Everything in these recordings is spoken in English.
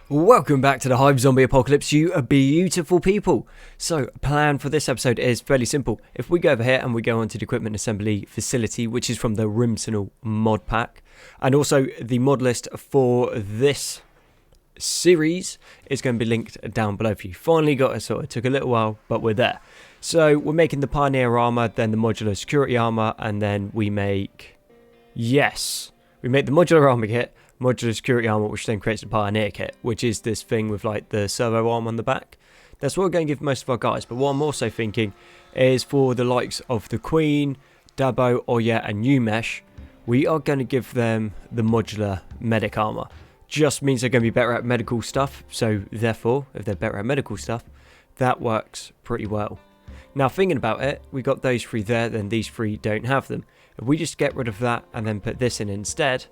Welcome back to the Hive Zombie Apocalypse, you beautiful people. So, plan for this episode is fairly simple. If we go over here and we go onto the equipment assembly facility, which is from the Rimworld mod pack, and also the mod list for this series is going to be linked down below for you. Finally got it sorted. It took a little while, but we're there. So, we're making the Pioneer armor, then the modular security armor, and then we make the modular armor kit, modular security armor, which then creates the Pioneer kit, which is this thing with like the servo arm on the back. That's what we're going to give most of our guys. But what I'm also thinking is for the likes of the Queen, Dabo, Oya, and Umesh, we are going to give them the modular medic armor. Just means they're going to be better at medical stuff. So therefore, if they're better at medical stuff, that works pretty well. Now thinking about it, we got those three there, then these three don't have them. If we just get rid of that and then put this in instead,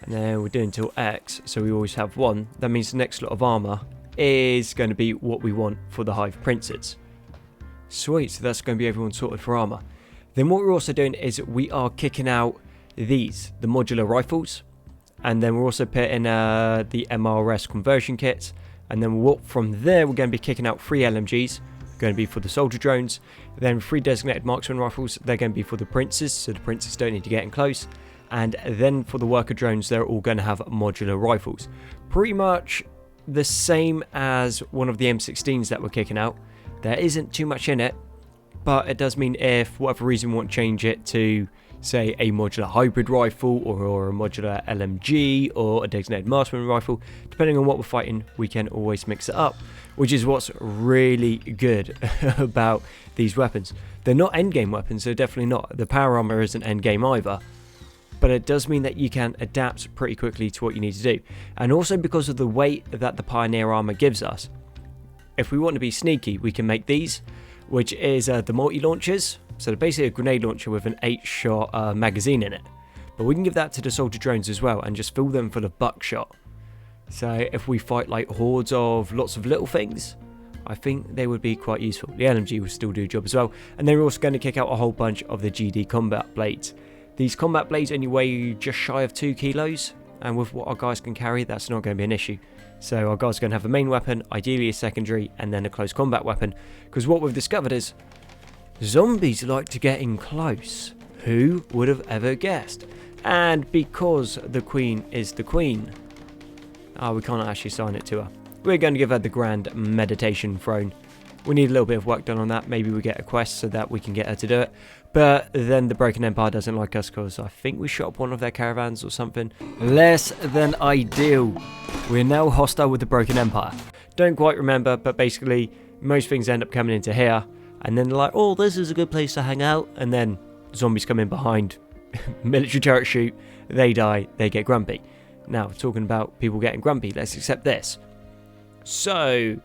and then we're doing until X, so we always have one, that means the next lot of armor is going to be what we want for the Hive Princes. Sweet, so that's going to be everyone sorted for armor. Then what we're also doing is we are kicking out these, the modular rifles, and then we're also putting the MRS conversion kits, and then from there we're going to be kicking out 3 LMGs, going to be for the soldier drones, then 3 designated marksman rifles, they're going to be for the princes, so the princes don't need to get in close. And then for the worker drones, they're all going to have modular rifles. Pretty much the same as one of the M16s that we're kicking out. There isn't too much in it, but it does mean if for whatever reason we want to change it to, say, a modular hybrid rifle or a modular LMG or a designated marksman rifle, depending on what we're fighting, we can always mix it up, which is what's really good about these weapons. They're not endgame weapons, they're definitely not. The power armor isn't endgame either. But it does mean that you can adapt pretty quickly to what you need to do. And also because of the weight that the Pioneer armor gives us, if we want to be sneaky, we can make these, which is the multi-launchers. So they're basically a grenade launcher with an 8-shot magazine in it. But we can give that to the soldier drones as well and just fill them full of buckshot. So if we fight like hordes of lots of little things, I think they would be quite useful. The LMG will still do a job as well. And then we're also going to kick out a whole bunch of the GD combat blades. These combat blades only weigh just shy of 2 kilos, and with what our guys can carry, that's not going to be an issue. So our guys are going to have a main weapon, ideally a secondary, and then a close combat weapon, because what we've discovered is zombies like to get in close. Who would have ever guessed? And because the Queen is the Queen, we can't actually assign it to her. We're going to give her the Grand Meditation Throne. We need a little bit of work done on that. Maybe we get a quest so that we can get her to do it. But then the Broken Empire doesn't like us because I think we shot up one of their caravans or something. Less than ideal. We're now hostile with the Broken Empire. Don't quite remember, but basically most things end up coming into here. And then they're like, oh, this is a good place to hang out. And then zombies come in behind. Military turret shoot. They die. They get grumpy. Now, talking about people getting grumpy, let's accept this. So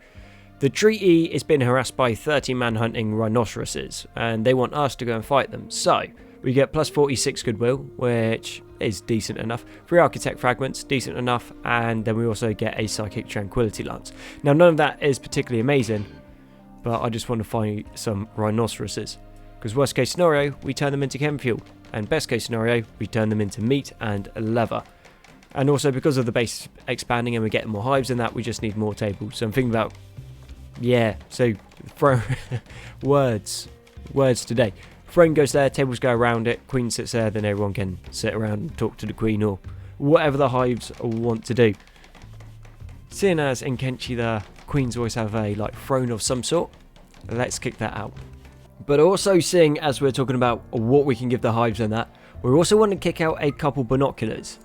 the treaty is being harassed by 30 man-hunting rhinoceroses, and they want us to go and fight them. So, we get plus 46 goodwill, which is decent enough. 3 architect fragments, decent enough, and then we also get a psychic tranquility lance. Now, none of that is particularly amazing, but I just want to find some rhinoceroses. Because worst case scenario, we turn them into chem fuel, and best case scenario, we turn them into meat and leather. And also, because of the base expanding and we're getting more hives than that, we just need more tables. So I'm thinking about, so throw words today. Throne goes there, tables go around it, Queen sits there, then everyone can sit around and talk to the Queen or whatever the hives want to do. Seeing as in Kenshi the Queens always have a throne of some sort, let's kick that out. But also seeing as we're talking about what we can give the hives and that, we also want to kick out a couple binoculars.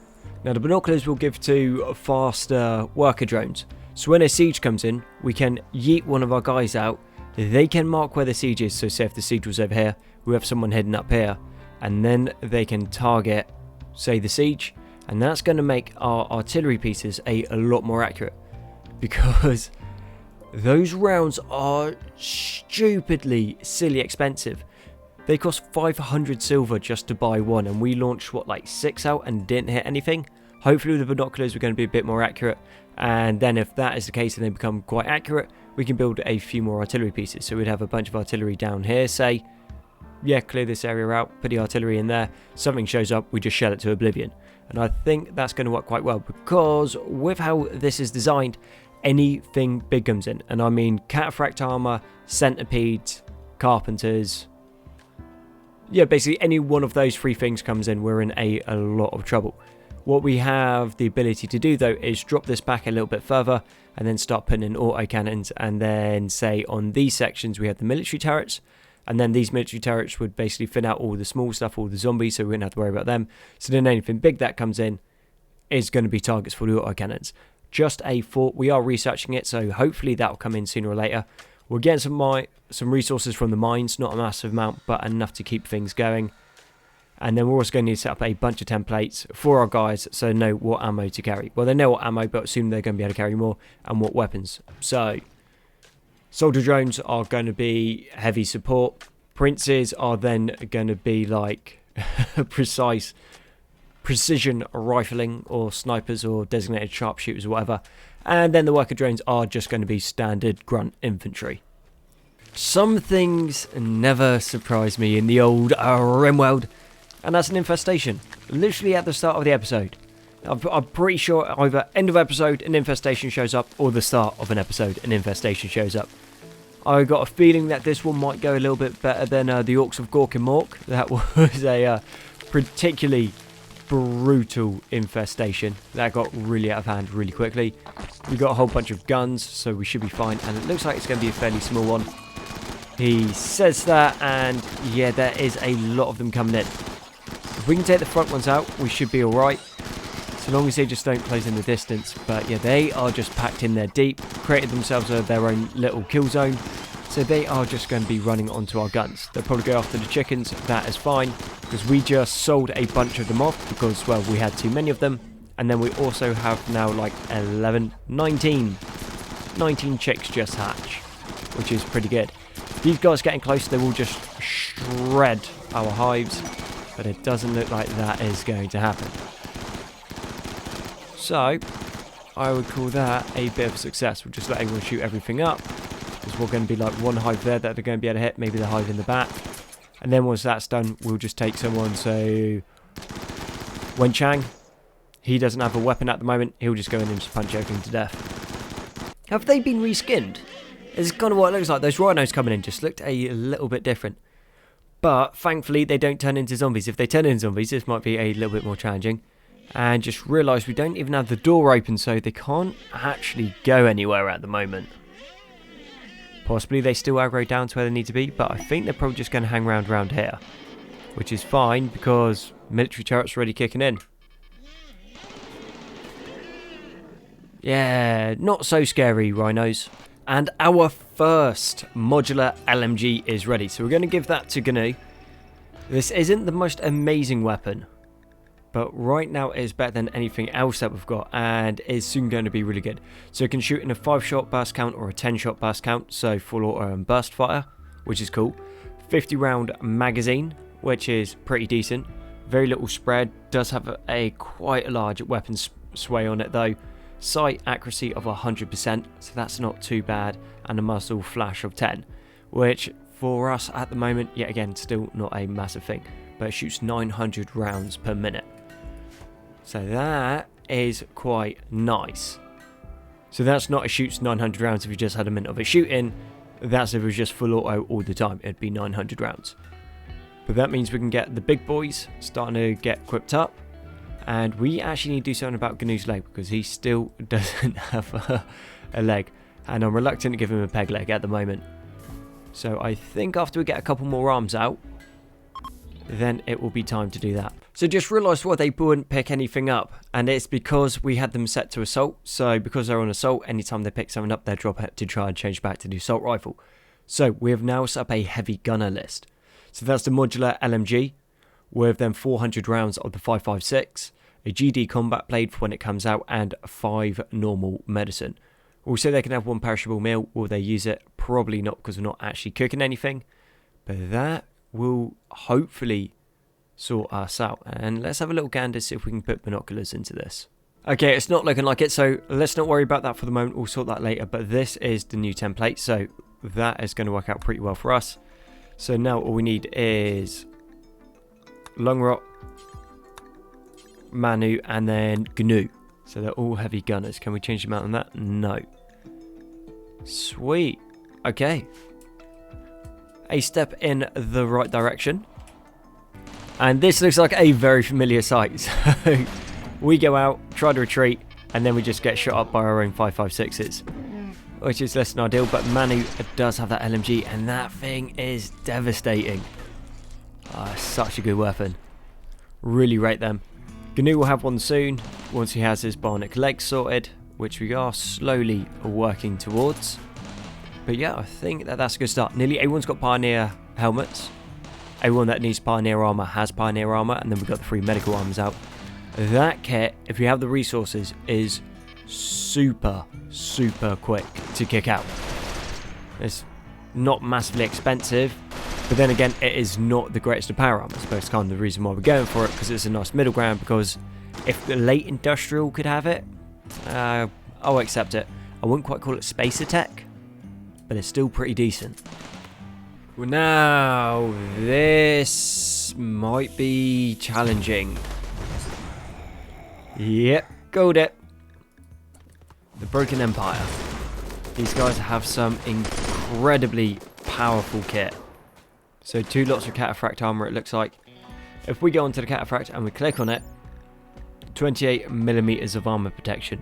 Now the binoculars will give to faster worker drones. So when a siege comes in, we can yeet one of our guys out. They can mark where the siege is. So say if the siege was over here, we have someone heading up here. And then they can target, say, the siege. And that's going to make our artillery pieces a lot more accurate. Because those rounds are stupidly, silly expensive. They cost 500 silver just to buy one. And we launched, 6 out and didn't hit anything. Hopefully with the binoculars we're going to be a bit more accurate. And then if that is the case and they become quite accurate, we can build a few more artillery pieces. So we'd have a bunch of artillery down here, say, yeah, clear this area out, put the artillery in there, something shows up, we just shell it to oblivion. And I think that's going to work quite well, because with how this is designed, anything big comes in. And I mean cataphract armor, centipedes, carpenters. Yeah, basically any one of those three things comes in, we're in a lot of trouble. What we have the ability to do though is drop this back a little bit further and then start putting in auto cannons, and then say on these sections we have the military turrets, and then these military turrets would basically thin out all the small stuff, all the zombies, so we wouldn't have to worry about them. So then anything big that comes in is going to be targets for the auto cannons. Just a thought, we are researching it, so hopefully that will come in sooner or later. We're getting some resources from the mines, not a massive amount, but enough to keep things going. And then we're also going to need to set up a bunch of templates for our guys so they know what ammo to carry. Well, they know what ammo, but soon they're going to be able to carry more, and what weapons. So, soldier drones are going to be heavy support. Princes are then going to be like precision rifling, or snipers, or designated sharpshooters, or whatever. And then the worker drones are just going to be standard grunt infantry. Some things never surprise me in the old Rimworld, and that's an infestation. Literally at the start of the episode. I'm pretty sure either end of episode an infestation shows up, or the start of an episode an infestation shows up. I got a feeling that this one might go a little bit better than the Orcs of Gork and Mork. That was a particularly brutal infestation that got really out of hand really quickly. We got a whole bunch of guns, so we should be fine, and it looks like it's going to be a fairly small one. He says that, and yeah, there is a lot of them coming in. If we can take the front ones out, we should be alright, so long as they just don't close in the distance. But yeah, they are just packed in there deep, created themselves their own little kill zone, so they are just going to be running onto our guns. They'll probably go after the chickens, that is fine, because we just sold a bunch of them off because, well, we had too many of them. And then we also have now like 19 chicks just hatch, which is pretty good. These guys getting close, they will just shred our hives, but it doesn't look like that is going to happen. So, I would call that a bit of a success. We'll just let everyone shoot everything up. There's going to be like one hive there that they're going to be able to hit, maybe the hive in the back. And then once that's done, we'll just take someone, so Wen Chang, he doesn't have a weapon at the moment, he'll just go in and just punch everything to death. Have they been reskinned? It's kind of what it looks like. Those rhinos coming in just looked a little bit different. But thankfully they don't turn into zombies. If they turn into zombies, this might be a little bit more challenging. And just realised we don't even have the door open, so they can't actually go anywhere at the moment. Possibly they still aggro down to where they need to be, but I think they're probably just going to hang around here. Which is fine, because military turrets are already kicking in. Yeah, not so scary, rhinos. And our first modular LMG is ready, so we're going to give that to GNU. This isn't the most amazing weapon, but right now it is better than anything else that we've got, and is soon going to be really good. So it can shoot in a 5-shot burst count or a 10-shot burst count, so full auto and burst fire, which is cool. 50-round magazine, which is pretty decent. Very little spread, does have quite a large weapon sway on it though. Sight accuracy of 100%, so that's not too bad, and a muzzle flash of 10, which for us at the moment, yet again, still not a massive thing, but it shoots 900 rounds per minute. So that is quite nice. So that's not, it shoots 900 rounds if you just had a minute of it shooting. That's if it was just full auto all the time, it'd be 900 rounds. But that means we can get the big boys starting to get equipped up. And we actually need to do something about GNU's leg, because he still doesn't have a leg. And I'm reluctant to give him a peg leg at the moment. So I think after we get a couple more arms out, then it will be time to do that. So just realised why they wouldn't pick anything up, and it's because we had them set to assault. So because they're on assault, anytime they pick something up, they drop it to try and change back to the assault rifle. So we have now set up a heavy gunner list. So that's the modular LMG with then 400 rounds of the 5.56, a GD combat blade for when it comes out, and 5 normal medicine. Also, they can have 1 perishable meal. Will they use it? Probably not, because we're not actually cooking anything. But that will hopefully sort us out. And let's have a little gander, see if we can put binoculars into this. Okay, it's not looking like it, so let's not worry about that for the moment. We'll sort that later. But this is the new template, so that is going to work out pretty well for us. So now all we need is Lungrot, Manu, and then Gnu. So they're all heavy gunners. Can we change them out on that? No. Sweet. Okay. A step in the right direction. And this looks like a very familiar sight. So we go out, try to retreat, and then we just get shot up by our own 5.56s. Which is less than ideal, but Manu does have that LMG, and that thing is devastating. Such a good weapon. Really rate them. Gnu will have one soon, once he has his bionic legs sorted, which we are slowly working towards. But yeah, I think that's a good start. Nearly everyone's got Pioneer helmets. Everyone that needs Pioneer armor has Pioneer armor, and then we've got the 3 medical armors out. That kit, if you have the resources, is super quick to kick out. It's not massively expensive, but then again, it is not the greatest of power armors. But it's kind of the reason why we're going for it, because it's a nice middle ground. Because if the late industrial could have it, I'll accept it. I wouldn't quite call it spacer tech, but it's still pretty decent. Well, now this might be challenging. Yep, got it. The Broken Empire. These guys have some incredibly powerful kit. So 2 lots of Cataphract armor, it looks like. If we go onto the Cataphract and we click on it, 28mm of armor protection.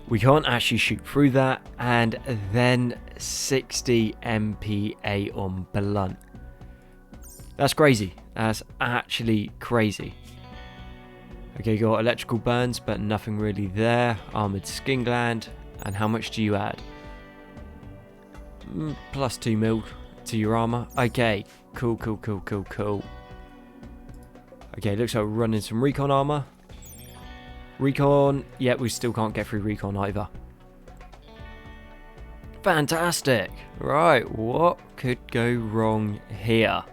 We can't actually shoot through that, and then 60 MPA on blunt. That's crazy. That's actually crazy. Okay, got electrical burns, but nothing really there. Armored skin gland, and how much do you add? Plus 2 mil to your armor. Okay, cool. Okay, looks like we're running some recon armor. Recon, yeah, we still can't get through recon either. Fantastic. Right, what could go wrong here?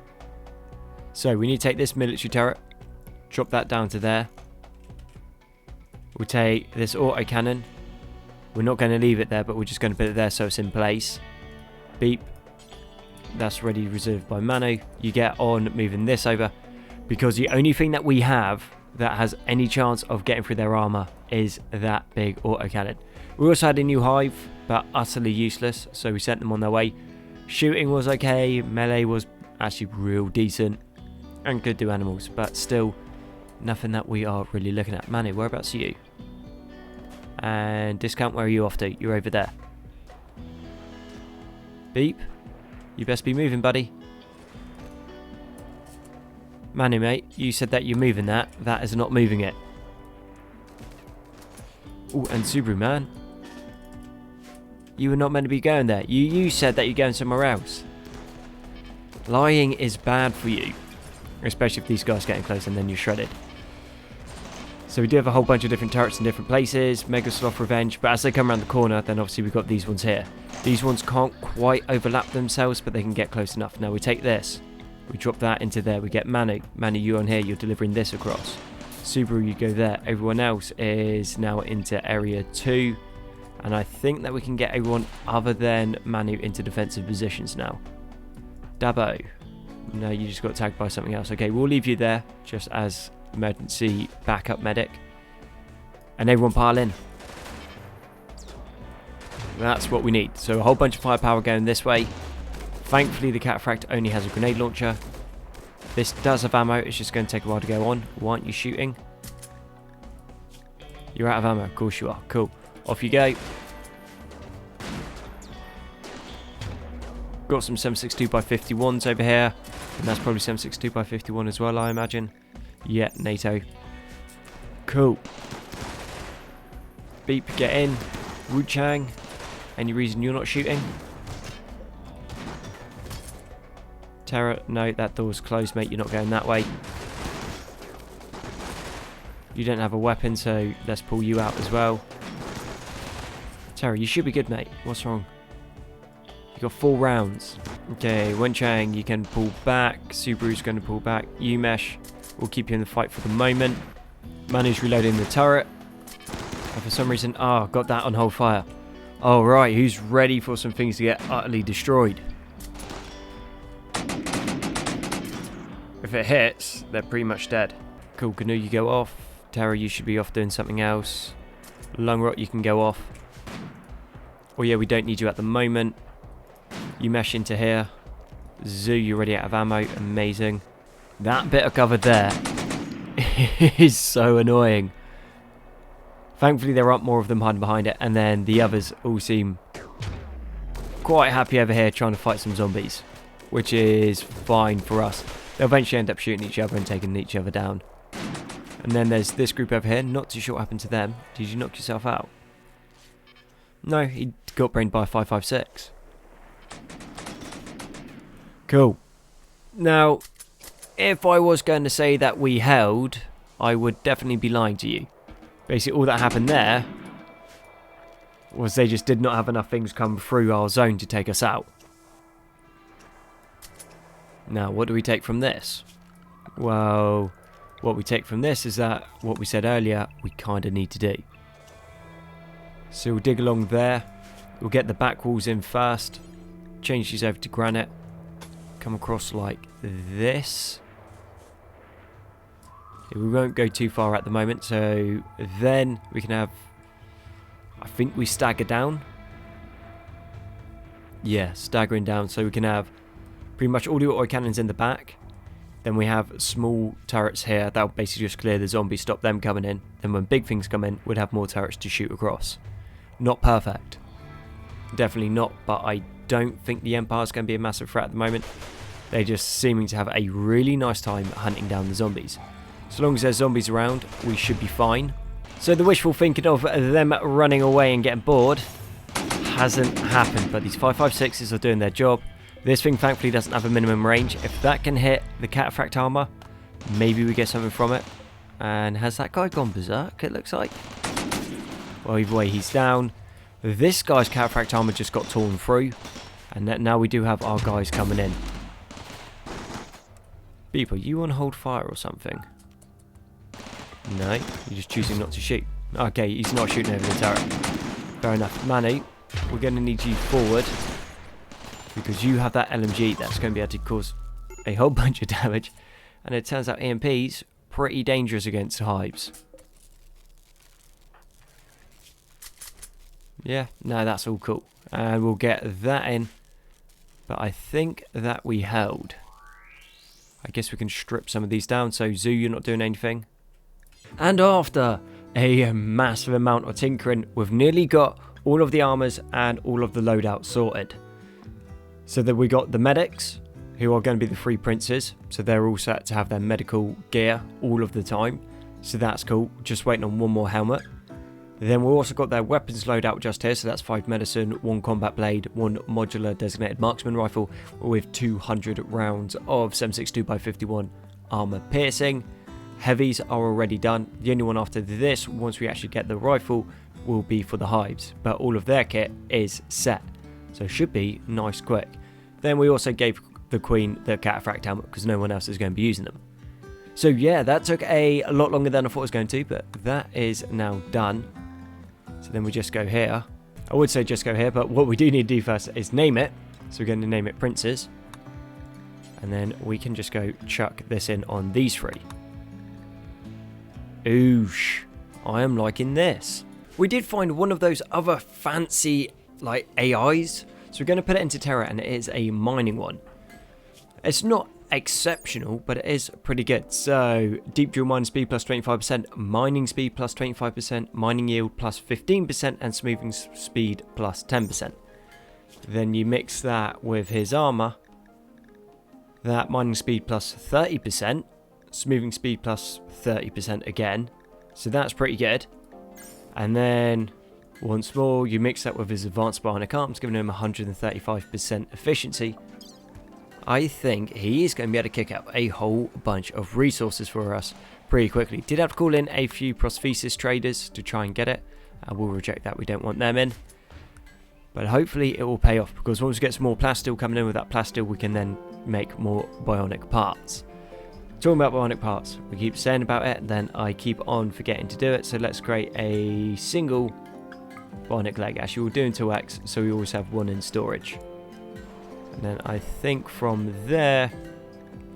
So we need to take this military turret, drop that down to there. We'll take this autocannon. We're not going to leave it there, but we're just going to put it there so it's in place. Beep. That's ready reserved by Manu. You get on moving this over, because the only thing that we have that has any chance of getting through their armor is that big autocannon. We also had a new Hive, but utterly useless, so we sent them on their way. Shooting was okay, melee was actually real decent, and could do animals, but still nothing that we are really looking at. Manu, whereabouts are you? And discount, where are you off to? You're over there. Beep. You best be moving, buddy. Manu, mate, you said that you're moving that. That is not moving it. Oh, and Subaru, man. You were not meant to be going there. You said that you're going somewhere else. Lying is bad for you. Especially if these guys getting close and then you're shredded. So we do have a whole bunch of different turrets in different places. Mega Sloth Revenge. But as they come around the corner, then obviously we've got these ones here. These ones can't quite overlap themselves, but they can get close enough. Now we take this. We drop that into there. We get Manu. Manu, you on here. You're delivering this across. Subaru, you go there. Everyone else is now into area 2. And I think that we can get everyone other than Manu into defensive positions now. Dabo. No, you just got tagged by something else. Okay, we'll leave you there just as emergency backup medic. And everyone pile in. That's what we need. So a whole bunch of firepower going this way. Thankfully, the Cataphract only has a grenade launcher. This does have ammo. It's just going to take a while to go on. Why aren't you shooting? You're out of ammo. Of course you are. Cool. Off you go. Got some 7.62x51s over here. And that's probably 7.62x51 as well, I imagine. Yeah, NATO. Cool. Beep, get in. Wu Chang. Any reason you're not shooting? Terror, no, that door's closed, mate. You're not going that way. You don't have a weapon, so let's pull you out as well. Terror, you should be good, mate. What's wrong? You got 4 rounds. Okay, Wen Chang, you can pull back. Subaru's going to pull back. Umesh, we'll keep you in the fight for the moment. Manu's reloading the turret. And for some reason, got that on hold fire. Oh, right, who's ready for some things to get utterly destroyed? if it hits, they're pretty much dead. Cool, Canoe, you go off. Terra, you should be off doing something else. Lungrot, you can go off. Oh yeah, we don't need you at the moment. You mesh into here. Zoo, you're already out of ammo. Amazing. That bit of cover there is so annoying. Thankfully, there aren't more of them hiding behind it. And then the others all seem quite happy over here trying to fight some zombies, which is fine for us. They'll eventually end up shooting each other and taking each other down. And then there's this group over here. Not too sure what happened to them. Did you knock yourself out? No, he got brained by a 5.56. Cool. Now, if I was going to say that we held, I would definitely be lying to you. Basically, all that happened there was they just did not have enough things come through our zone to take us out. Now, what do we take from this? Well, what we take from this is that what we said earlier, we kind of need to do. So we'll dig along there. We'll get the back walls in first. Change these over to granite. Come across like this. We won't go too far at the moment, so then we can have, I think we stagger down. Yeah, staggering down, so we can have pretty much all the auto cannons in the back. Then we have small turrets here that will basically just clear the zombies, stop them coming in. Then when big things come in, we'd have more turrets to shoot across. Not perfect. Definitely not, but I don't think the Empire's going to be a massive threat at the moment. They're just seeming to have a really nice time hunting down the zombies. So long as there's zombies around, we should be fine. So the wishful thinking of them running away and getting bored hasn't happened, but these 5.56s are doing their job. This thing thankfully doesn't have a minimum range. If that can hit the cataphract armor, maybe we get something from it. And has that guy gone berserk, it looks like? Well, either way, he's down. This guy's cataphract armor just got torn through. And now we do have our guys coming in. Beep, are you on hold fire or something? No, you're just choosing not to shoot. Okay, he's not shooting over the turret. Fair enough. Manu, we're going to need you forward. Because you have that LMG that's going to be able to cause a whole bunch of damage. And it turns out EMP's pretty dangerous against Hives. Yeah, no, that's all cool. And we'll get that in. But I think that we held. I guess we can strip some of these down. So, Zoo, you're not doing anything. And after a massive amount of tinkering, we've nearly got all of the armors and all of the loadouts sorted. So that we got the medics, who are going to be the 3 princes. So they're all set to have their medical gear all of the time. So that's cool. Just waiting on one more helmet. Then we've also got their weapons loadout just here. So that's 5 medicine, 1 combat blade, 1 modular designated marksman rifle with 200 rounds of 7.62x51 armor piercing. Heavies are already done. The only one after this, once we actually get the rifle, will be for the Hives. But all of their kit is set. So should be nice quick. Then we also gave the Queen the cataphract helmet because no one else is going to be using them. So yeah, that took a lot longer than I thought it was going to, but that is now done. So then we just go here. I would say just go here, but what we do need to do first is name it. So we're going to name it Princes. And then we can just go chuck this in on these 3. Oosh, I am liking this. We did find one of those other fancy like AIs, so we're going to put it into Terra, and it is a mining one. It's not exceptional, but it is pretty good. So deep drill mining speed plus 25%, mining speed plus 25%, mining yield plus 15%, and smoothing speed plus 10%. Then you mix that with his armor, that mining speed plus 30%, smoothing speed plus 30% again, so that's pretty good. And then once more you mix that with his advanced bionic arms, giving him 135% efficiency. I think he is going to be able to kick up a whole bunch of resources for us pretty quickly. Did have to call in a few prosthesis traders to try and get it. We'll reject that, we don't want them in. But hopefully it will pay off, because once we get some more plasteel coming in, with that plasteel we can then make more bionic parts. Talking about bionic parts, we keep saying about it, then I keep on forgetting to do it. So let's create a single bionic leg. Actually, we'll do until X, so we always have 1 in storage. And then I think from there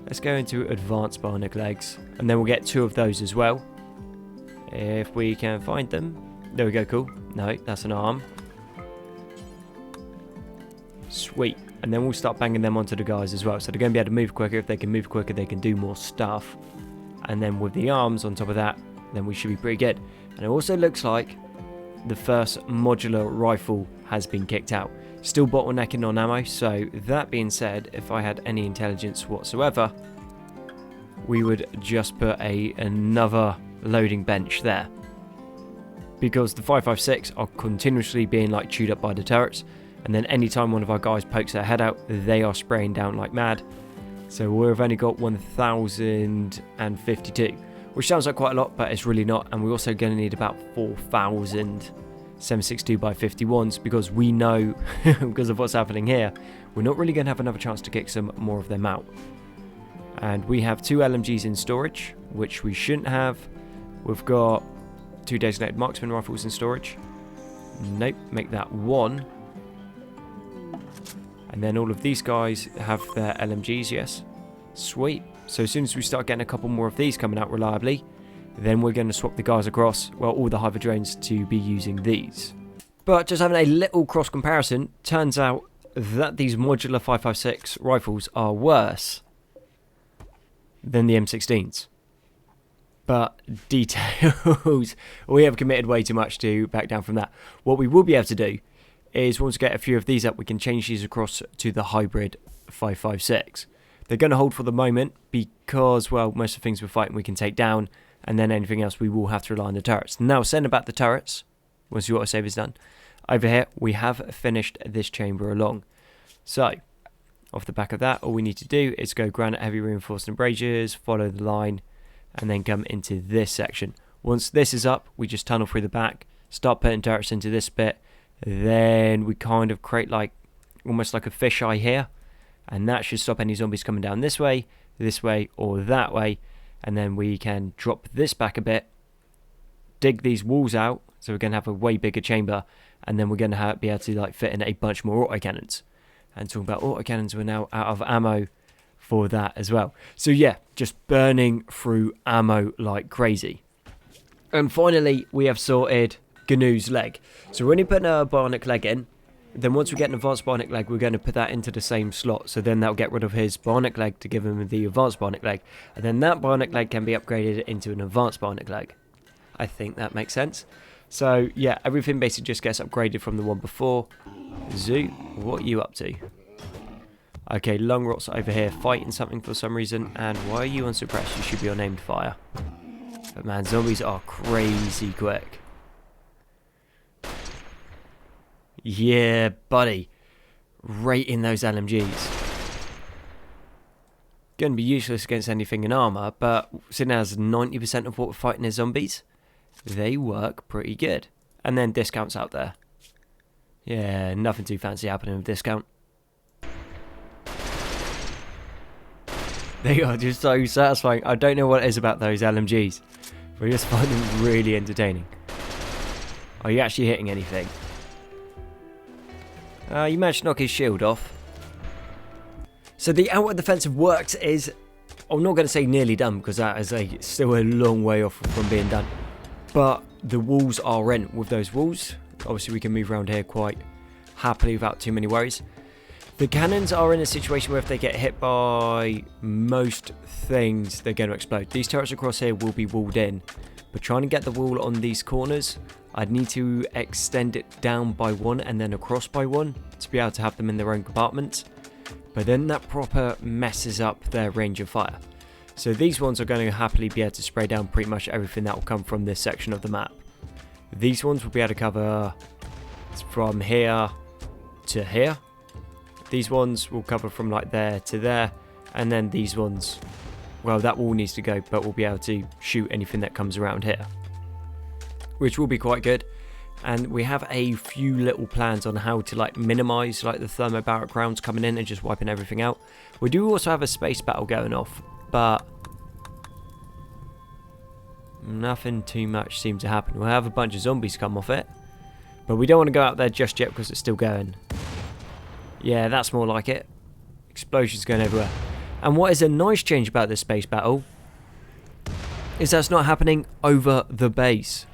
Let's go into advanced bionic legs, and then we'll get 2 of those as well. If we can find them. There we go, cool. No, that's an arm. Sweet. And then we'll start banging them onto the guys as well. So they're going to be able to move quicker. If they can move quicker, they can do more stuff. And then with the arms on top of that, then we should be pretty good. And it also looks like the first modular rifle has been kicked out. Still bottlenecking on ammo. So that being said, if I had any intelligence whatsoever, we would just put another loading bench there. Because the 5.56 are continuously being like chewed up by the turrets. And then anytime one of our guys pokes their head out, they are spraying down like mad. So we've only got 1,052, which sounds like quite a lot, but it's really not. And we're also going to need about 4,000 7.62x51s, because we know, because of what's happening here, we're not really going to have another chance to kick some more of them out. And we have 2 LMGs in storage, which we shouldn't have. We've got 2 designated marksman rifles in storage. Nope, make that 1. And then all of these guys have their LMGs, yes. Sweet. So as soon as we start getting a couple more of these coming out reliably, then we're going to swap the guys across, well, all the Hive drones to be using these. But just having a little cross comparison, turns out that these modular 5.56 rifles are worse than the M16s. But details, we have committed way too much to back down from that. What we will be able to do is once we get a few of these up, we can change these across to the hybrid 5.56. They're going to hold for the moment because, well, most of the things we're fighting we can take down, and then anything else we will have to rely on the turrets. Now, saying about the turrets, once your autosave is done, over here we have finished this chamber along. So, off the back of that, all we need to do is go granite heavy reinforced embrasures, follow the line, and then come into this section. Once this is up, we just tunnel through the back, start putting turrets into this bit, then we kind of create like almost like a fisheye here, and that should stop any zombies coming down this way, or that way. And then we can drop this back a bit, dig these walls out, so we're going to have a way bigger chamber, and then we're going to be able to like fit in a bunch more autocannons. And talking about autocannons, we're now out of ammo for that as well. So yeah, just burning through ammo like crazy. And finally, we have sorted GNU's leg. So we're only putting a bionic leg in. Then once we get an advanced bionic leg, we're going to put that into the same slot. So then that'll get rid of his bionic leg to give him the advanced bionic leg. And then that bionic leg can be upgraded into an advanced bionic leg. I think that makes sense. So yeah, everything basically just gets upgraded from the one before. Zoo, what are you up to? Okay, Lungrot's over here fighting something for some reason. And why are you unsuppressed? You should be on aimed fire. But man, zombies are crazy quick. Yeah, buddy. Right in those LMGs. Going to be useless against anything in armor, but seeing as 90% of what we're fighting is zombies, they work pretty good. And then discounts out there. Yeah, nothing too fancy happening with discount. They are just so satisfying. I don't know what it is about those LMGs. We just find them really entertaining. Are you actually hitting anything? You managed to knock his shield off. So the outward defensive works is, I'm not going to say nearly done, because that is still a long way off from being done. But the walls are in. With those walls, obviously we can move around here quite happily without too many worries. The cannons are in a situation where if they get hit by most things, they're going to explode. These turrets across here will be walled in. But trying to get the wall on these corners, I'd need to extend it down by 1 and then across by 1 to be able to have them in their own compartments. But then that proper messes up their range of fire. So these ones are going to happily be able to spray down pretty much everything that will come from this section of the map. These ones will be able to cover from here to here. These ones will cover from like there to there. And then these ones, well, that wall needs to go, but we'll be able to shoot anything that comes around here, which will be quite good. And we have a few little plans on how to like minimize like the thermobaric rounds coming in and just wiping everything out. We do also have a space battle going off, but nothing too much seems to happen. We'll have a bunch of zombies come off it, but we don't want to go out there just yet because it's still going. Yeah, that's more like it. Explosions going everywhere. And what is a nice change about this space battle is that's not happening over the base.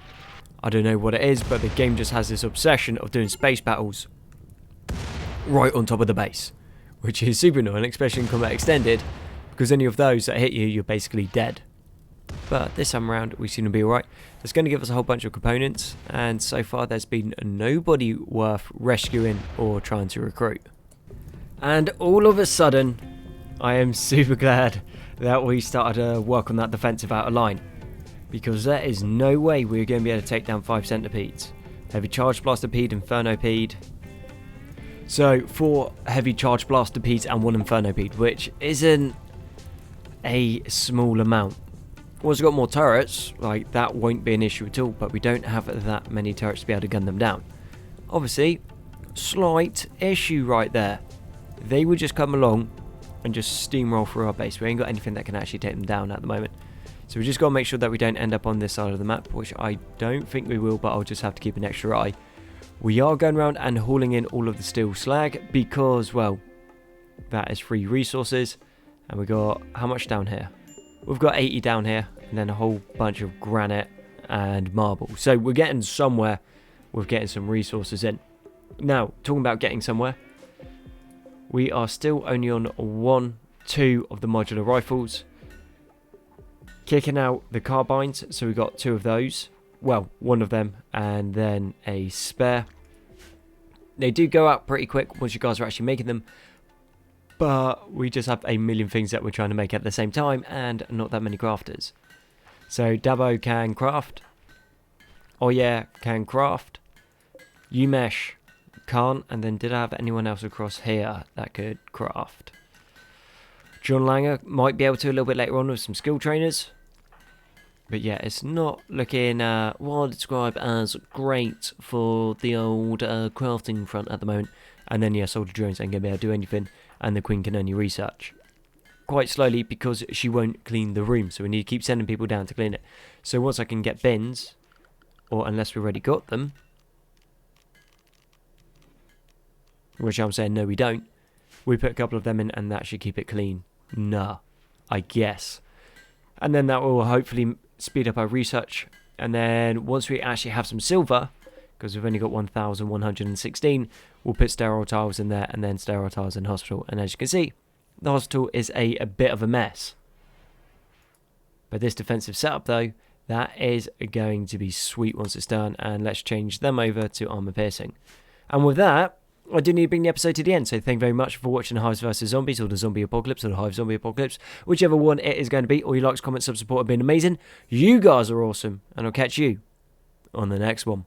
I don't know what it is, but the game just has this obsession of doing space battles right on top of the base, which is super annoying, especially in Combat Extended, because any of those that hit you, you're basically dead. But this time around, we seem to be alright. It's going to give us a whole bunch of components, and so far there's been nobody worth rescuing or trying to recruit. And all of a sudden, I am super glad that we started to work on that defensive outer line, because there is no way we're going to be able to take down 5 centipedes. Heavy charge blastipede, infernopede. So 4 heavy charge blastipede and 1 infernopede, which isn't a small amount. Once we've got more turrets, like, that won't be an issue at all, but we don't have that many turrets to be able to gun them down. Obviously, slight issue right there. They would just come along and just steamroll through our base. We ain't got anything that can actually take them down at the moment. So we just got to make sure that we don't end up on this side of the map, which I don't think we will, but I'll just have to keep an extra eye. We are going around and hauling in all of the steel slag because, well, that is free resources. And we got, how much down here? We've got 80 down here, and then a whole bunch of granite and marble. So we're getting somewhere with getting some resources in. Now, talking about getting somewhere, we are still only on 2 of the modular rifles. Kicking out the carbines, so we got 2 of those. Well, 1 of them, and then a spare. They do go out pretty quick once you guys are actually making them, but we just have a million things that we're trying to make at the same time, and not that many crafters. So Dabo can craft. Oh yeah, can craft. Umesh can't. And then did I have anyone else across here that could craft? John Langer might be able to a little bit later on with some skill trainers. But yeah, it's not looking what I'd describe as great for the old crafting front at the moment. And then yeah, soldier drones ain't going to be able to do anything, and the Queen can only research quite slowly because she won't clean the room, so we need to keep sending people down to clean it. So once I can get bins, or unless we've already got them, which I'm saying no we don't, we put a couple of them in and that should keep it clean. Nah, I guess. And then that will hopefully speed up our research, and then once we actually have some silver, because we've only got 1,116, we'll put sterile tiles in there and then sterile tiles in hospital. And as you can see, the hospital is a bit of a mess. But this defensive setup though, that is going to be sweet once it's done. And let's change them over to armor piercing. And with that, I do need to bring the episode to the end. So thank you very much for watching the Hives vs Zombies, or the Zombie Apocalypse, or the Hive Zombie Apocalypse. Whichever one it is going to be. All your likes, comments, sub support have been amazing. You guys are awesome. And I'll catch you on the next one.